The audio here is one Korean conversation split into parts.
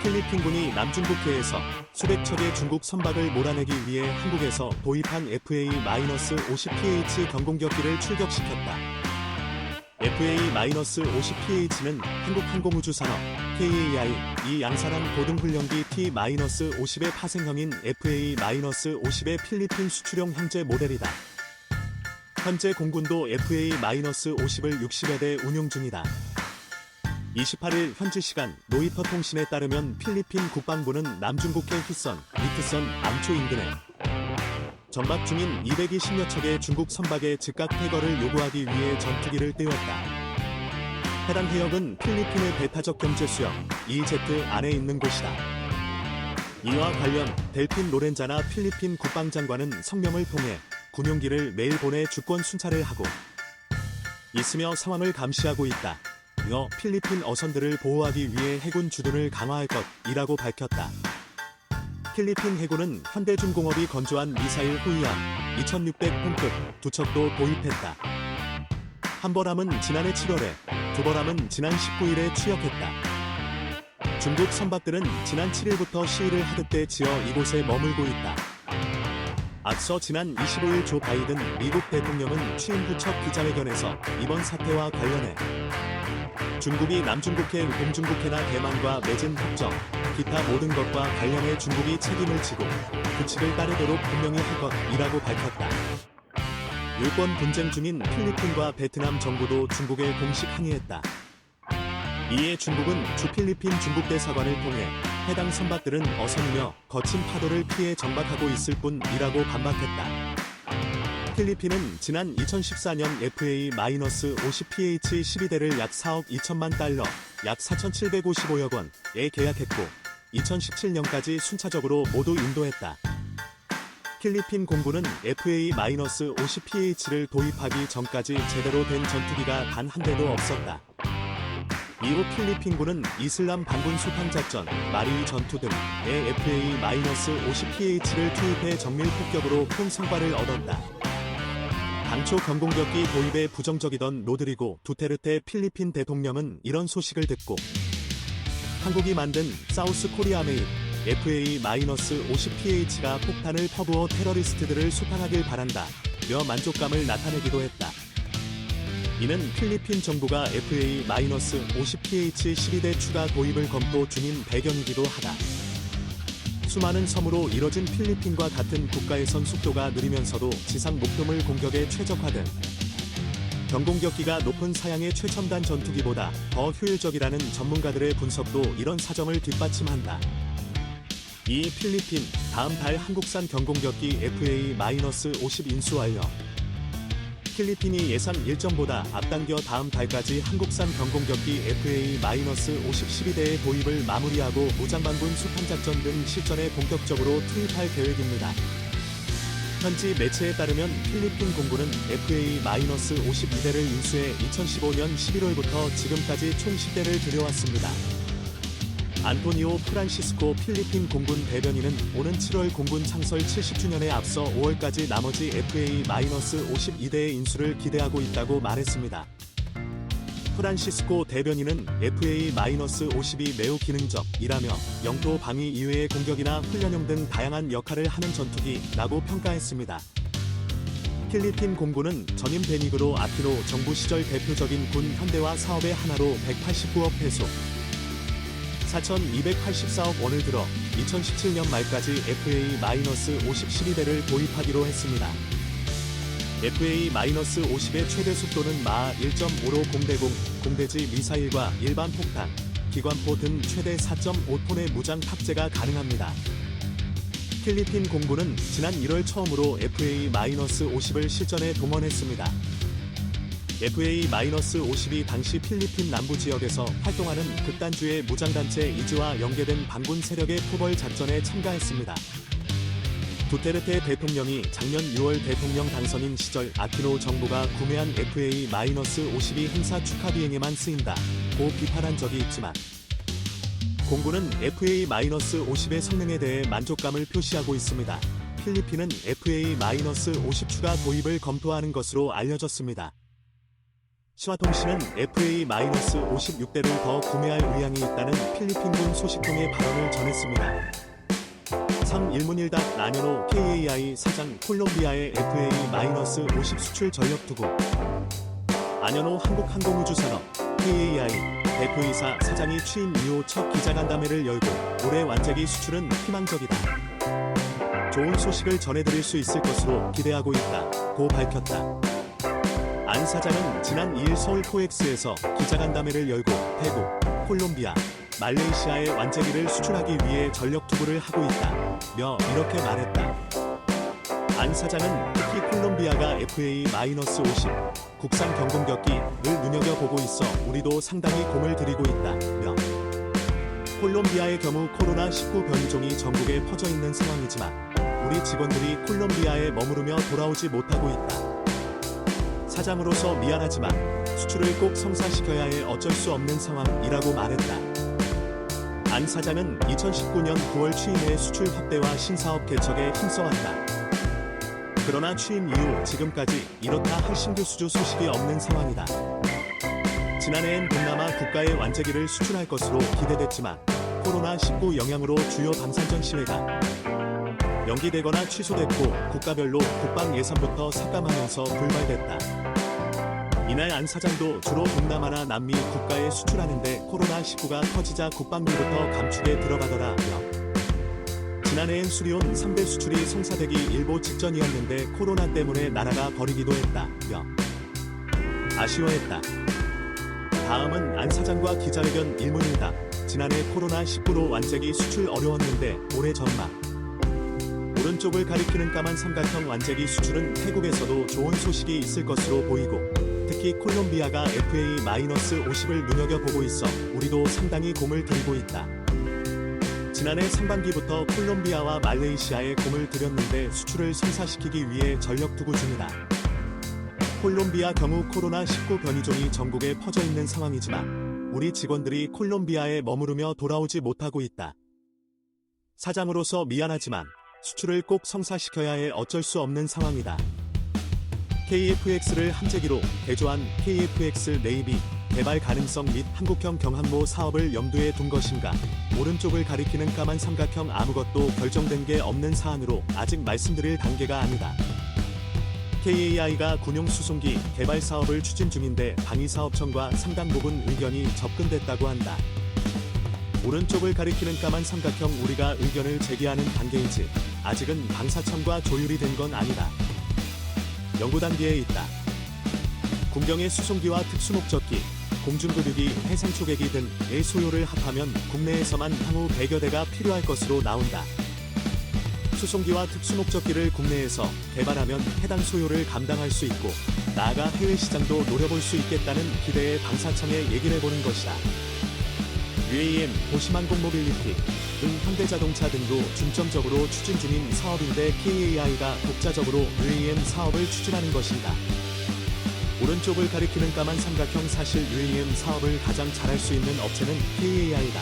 필리핀군이 남중국해에서 수백 척의 중국 선박을 몰아내기 위해 한국에서 도입한 FA-50PH 경공격기를 출격시켰다. FA-50PH는 한국항공우주산업 KAI 이 양산한 고등훈련기 T-50의 파생형인 FA-50의 필리핀 수출용 형제 모델이다. 현재 공군도 FA-50을 60여 대 운용 중이다. 28일 현지 시간 로이터 통신에 따르면 필리핀 국방부는 남중국해 휘선, 리트선, 암초 인근에 정박 중인 220여 척의 중국 선박의 즉각 퇴거를 요구하기 위해 전투기를 띄웠다. 해당 해역은 필리핀의 배타적 경제 수역 EEZ 안에 있는 곳이다. 이와 관련 델핀 로렌자나 필리핀 국방장관은 성명을 통해 군용기를 매일 보내 주권 순찰을 하고 있으며 상황을 감시하고 있다. 이어 필리핀 어선들을 보호하기 위해 해군 주둔을 강화할 것이라고 밝혔다. 필리핀 해군은 현대중공업이 건조한 미사일 호위함 2600톤급 두 척도 도입했다. 한 벌함은 지난해 7월에, 두 벌함은 지난 19일에 취역했다. 중국 선박들은 지난 7일부터 시위를 하듯 지어 이곳에 머물고 있다. 앞서 지난 25일 조 바이든 미국 대통령은 취임 후 첫 기자회견에서 이번 사태와 관련해 중국이 남중국해, 동중국해나 대만과 맺은 협정, 기타 모든 것과 관련해 중국이 책임을 지고 규칙을 따르도록 분명히 할 것이라고 밝혔다. 유권 분쟁 중인 필리핀과 베트남 정부도 중국에 공식 항의했다. 이에 중국은 주 필리핀 중국 대사관을 통해 해당 선박들은 어선이며 거친 파도를 피해 정박하고 있을 뿐이라고 반박했다. 필리핀은 지난 2014년 FA-50PH 12대를 약 4억 2천만 달러, 약 4,755억 원에 계약했고 2017년까지 순차적으로 모두 인도했다. 필리핀 공군은 FA-50PH를 도입하기 전까지 제대로 된 전투기가 단 한 대도 없었다. 이후 필리핀군은 이슬람 반군 수탄작전, 마리이 전투 등의 FA-50PH를 투입해 정밀 폭격으로 큰 성과를 얻었다. 당초 경공격기 도입에 부정적이던 로드리고 두테르테 필리핀 대통령은 이런 소식을 듣고 한국이 만든 사우스 코리아 메이드 FA-50PH가 폭탄을 퍼부어 테러리스트들을 수탄하길 바란다 며 만족감을 나타내기도 했다. 이는 필리핀 정부가 FA-50PH 12대 추가 도입을 검토 중인 배경이기도 하다. 수많은 섬으로 이뤄진 필리핀과 같은 국가에선 속도가 느리면서도 지상 목표물 공격에 최적화된 경공격기가 높은 사양의 최첨단 전투기보다 더 효율적이라는 전문가들의 분석도 이런 사정을 뒷받침한다. 이 필리핀 다음 달 한국산 경공격기 FA-50 인수 완료. 필리핀이 예상 일정보다 앞당겨 다음 달까지 한국산 경공격기 FA-50 12대의 도입을 마무리하고 무장반군 수탄작전 등 실전에 본격적으로 투입할 계획입니다. 현지 매체에 따르면 필리핀 공군은 FA-52대를 인수해 2015년 11월부터 지금까지 총 10대를 들여왔습니다. 안토니오 프란시스코 필리핀 공군 대변인은 오는 7월 공군 창설 70주년에 앞서 5월까지 나머지 FA-52대의 인수를 기대하고 있다고 말했습니다. 프란시스코 대변인은 FA-50이 매우 기능적이라며 영토 방위 이외의 공격이나 훈련용 등 다양한 역할을 하는 전투기라고 평가했습니다. 필리핀 공군은 전임 베니그로 아키노 정부 시절 대표적인 군 현대화 사업의 하나로 189억 페소 4,284억 원을 들어 2017년 말까지 FA-50 12대를 도입하기로 했습니다. FA-50의 최대 속도는 마하 1.5로 공대지 미사일과 일반 폭탄, 기관포 등 최대 4.5톤의 무장 탑재가 가능합니다. 필리핀 공군은 지난 1월 처음으로 FA-50을 실전에 동원했습니다. FA-50이 당시 필리핀 남부 지역에서 활동하는 극단주의 무장단체 이즈와 연계된 반군 세력의 포벌 작전에 참가했습니다. 두테르테 대통령이 작년 6월 대통령 당선인 시절 아키노 정부가 구매한 FA-52 행사 축하 비행에만 쓰인다고 비판한 적이 있지만 공군은 FA-50의 성능에 대해 만족감을 표시하고 있습니다. 필리핀은 FA-50 추가 도입을 검토하는 것으로 알려졌습니다. 한화통신은 FA-56대를 더 구매할 의향이 있다는 필리핀군 소식통의 발언을 전했습니다. 3.1문일답 안현호 KAI 사장 콜롬비아의 FA-50 수출 전력 투구. 안현호 한국항공우주산업 KAI 대표이사 사장이 취임 이후 첫 기자간담회를 열고 올해 완제기 수출은 희망적이다. 좋은 소식을 전해드릴 수 있을 것으로 기대하고 있다고 밝혔다. 안 사장은 지난 2일 서울 코엑스에서 기자간담회를 열고 태국, 콜롬비아, 말레이시아에 완제기를 수출하기 위해 전력 투구를 하고 있다며 이렇게 말했다. 안 사장은 특히 콜롬비아가 FA-50 국산 경공격기를 눈여겨보고 있어 우리도 상당히 공을 들이고 있다며 콜롬비아의 경우 코로나19 변이종이 전국에 퍼져 있는 상황이지만 우리 직원들이 콜롬비아에 머무르며 돌아오지 못하고 있다. 사장으로서 미안하지만 수출을 꼭 성사시켜야 해 어쩔 수 없는 상황이라고 말했다. 안 사장은 2019년 9월 취임해 수출 확대와 신사업 개척에 힘써왔다. 그러나 취임 이후 지금까지 이렇다 할 신규 수주 소식이 없는 상황이다. 지난해엔 동남아 국가에 완제기를 수출할 것으로 기대됐지만 코로나19 영향으로 주요 방산전 시회가 연기되거나 취소됐고 국가별로 국방 예산부터 삭감하면서 불발됐다. 이날 안 사장도 주로 동남아나 남미 국가에 수출하는데 코로나19가 터지자 국방비부터 감축에 들어가더라며 지난해엔 수리온 3배 수출이 성사되기 일보 직전이었는데 코로나 때문에 나라가 버리기도 했다며 아쉬워했다. 다음은 안 사장과 기자회견 일문일답. 지난해 코로나19로 완제기 수출 어려웠는데 올해 전망. 오른쪽을 가리키는 까만 삼각형 완제기 수출은 태국에서도 좋은 소식이 있을 것으로 보이고 특히 콜롬비아가 FA-50을 눈여겨보고 있어 우리도 상당히 공을 들이고 있다. 지난해 상반기부터 콜롬비아와 말레이시아에 공을 들였는데 수출을 성사시키기 위해 전력 투구 중이다. 콜롬비아 경우 코로나19 변이종이 전국에 퍼져 있는 상황이지만 우리 직원들이 콜롬비아에 머무르며 돌아오지 못하고 있다. 사장으로서 미안하지만 수출을 꼭 성사시켜야 해 어쩔 수 없는 상황이다. KF-X를 함재기로 개조한 KF-X 네이비 개발 가능성 및 한국형 경항모 사업을 염두에 둔 것인가? 오른쪽을 가리키는 까만 삼각형 아무것도 결정된 게 없는 사안으로 아직 말씀드릴 단계가 아니다. KAI가 군용 수송기 개발 사업을 추진 중인데 방위사업청과 상당 부분 의견이 접근됐다고 한다. 오른쪽을 가리키는 까만 삼각형 우리가 의견을 제기하는 단계이지 아직은 방사청과 조율이 된 건 아니다. 연구 단계에 있다. 군경의 수송기와 특수목적기, 공중도륙기, 해상초계기 등의 소요를 합하면 국내에서만 향후 100여 대가 필요할 것으로 나온다. 수송기와 특수목적기를 국내에서 개발하면 해당 소요를 감당할 수 있고 나아가 해외 시장도 노려볼 수 있겠다는 기대에 방사청에 얘기를 해보는 것이다. UAM, 도시망공모빌리티 등 현대자동차 등도 중점적으로 추진 중인 사업인데 KAI가 독자적으로 UAM 사업을 추진하는 것인가? 오른쪽을 가리키는 까만 삼각형 사실 UAM 사업을 가장 잘할 수 있는 업체는 KAI다.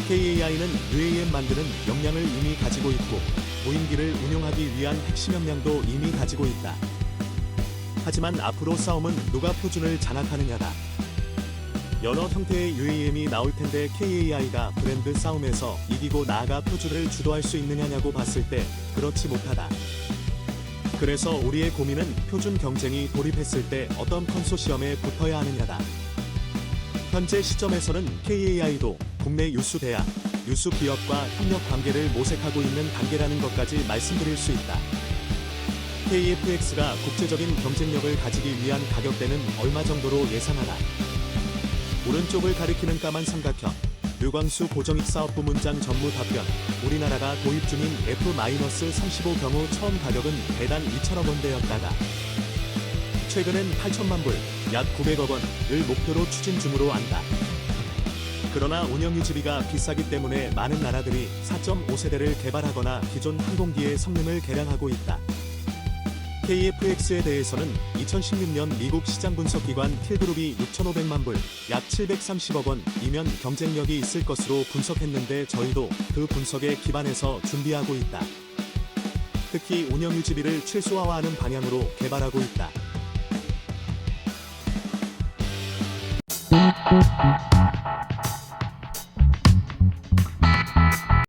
KAI는 UAM 만드는 역량을 이미 가지고 있고 무인기를 운용하기 위한 핵심 역량도 이미 가지고 있다. 하지만 앞으로 싸움은 누가 표준을 장악하느냐다. 여러 형태의 UAM이 나올 텐데 KAI가 브랜드 싸움에서 이기고 나아가 표준을 주도할 수 있느냐고 봤을 때 그렇지 못하다. 그래서 우리의 고민은 표준 경쟁이 돌입했을 때 어떤 컨소시엄에 붙어야 하느냐다. 현재 시점에서는 KAI도 국내 유수 대학, 유수 기업과 협력 관계를 모색하고 있는 단계라는 것까지 말씀드릴 수 있다. KF-X가 국제적인 경쟁력을 가지기 위한 가격대는 얼마 정도로 예상하나? 오른쪽을 가리키는 까만 삼각형, 류광수 고정익사업부문장 전무 답변. 우리나라가 도입 중인 F-35 경우 처음 가격은 대당 2천억 원대였다가 최근엔 8천만 불, 약 900억 원을 목표로 추진 중으로 안다. 그러나 운영유지비가 비싸기 때문에 많은 나라들이 4.5세대를 개발하거나 기존 항공기의 성능을 개량하고 있다. KF-X에 대해서는 2016년 미국 시장분석기관 틸그룹이 6,500만 불, 약 730억 원이면 경쟁력이 있을 것으로 분석했는데 저희도 그 분석에 기반해서 준비하고 있다. 특히 운영유지비를 최소화하는 방향으로 개발하고 있다. 네.